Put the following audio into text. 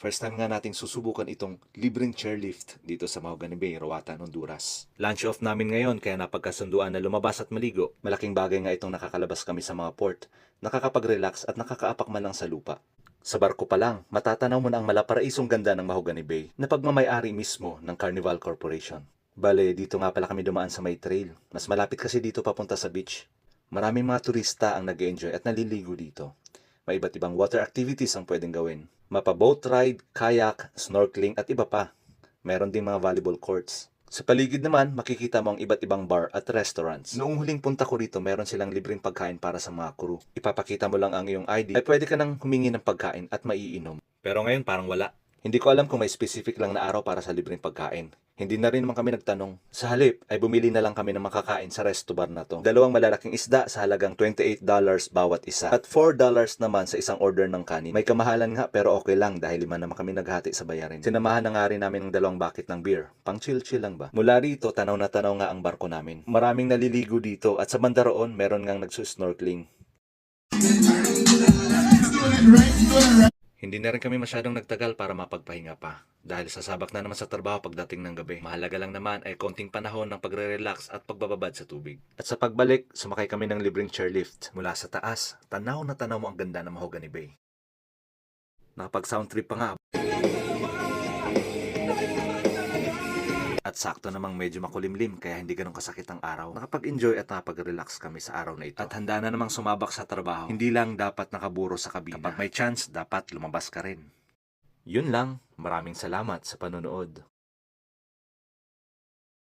First time nga nating susubukan itong libreng chairlift dito sa Mahogany Bay, Roatan, Honduras. Lunch off namin ngayon kaya napagkasunduan na lumabas at maligo. Malaking bagay nga itong nakakalabas kami sa mga port, nakakapag-relax at nakakaapak man lang sa lupa. Sa barko pa lang, matatanaw mo na ang malaparaisong ganda ng Mahogany Bay na pagmamay-ari mismo ng Carnival Corporation. Bale, dito nga pala kami dumaan sa may trail. Mas malapit kasi dito papunta sa beach. Maraming mga turista ang nag-enjoy at naliligo dito. May iba't ibang water activities ang pwedeng gawin. Mapa-boat ride, kayak, snorkeling at iba pa. Meron ding mga volleyball courts. Sa paligid naman, makikita mo ang iba't ibang bar at restaurants. Noong huling punta ko rito, meron silang libreng pagkain para sa mga crew. Ipapakita mo lang ang iyong ID, ay pwede ka nang humingi ng pagkain at maiinom. Pero ngayon parang wala. Hindi ko alam kung may specific lang na araw para sa libreng pagkain. Hindi na rin naman kami nagtanong. Sa halip, ay bumili na lang kami ng makakain sa resto bar na to. Dalawang malalaking isda sa halagang $28 bawat isa. At $4 naman sa isang order ng kanin. May kamahalan nga pero okay lang dahil 5 naman kami naghati sa bayarin. Sinamahan na nga rin namin ng 2 bucket ng beer. Pang chill-chill lang ba? Mula rito, tanaw na tanaw nga ang barko namin. Maraming naliligo dito at sa banda roon, meron ngang nagsusnorkeling. Hindi na rin kami masyadong nagtagal para mapagpahinga pa. Dahil sasabak na naman sa trabaho pagdating ng gabi. Mahalaga lang naman ay konting panahon ng pagre-relax at pagbababad sa tubig. At sa pagbalik, sumakay kami ng libreng chairlift. Mula sa taas, tanaw na tanaw mo ang ganda ng Mahogany Bay. Nakapag-sound trip pa nga. At sakto namang medyo makulimlim kaya hindi ganun kasakit ang araw. Nakapag-enjoy at nakapag-relax kami sa araw na ito. At handa na namang sumabak sa trabaho. Hindi lang dapat nakaburo sa kabina. Kapag may chance, dapat lumabas ka rin. Yun lang. Maraming salamat sa panonood.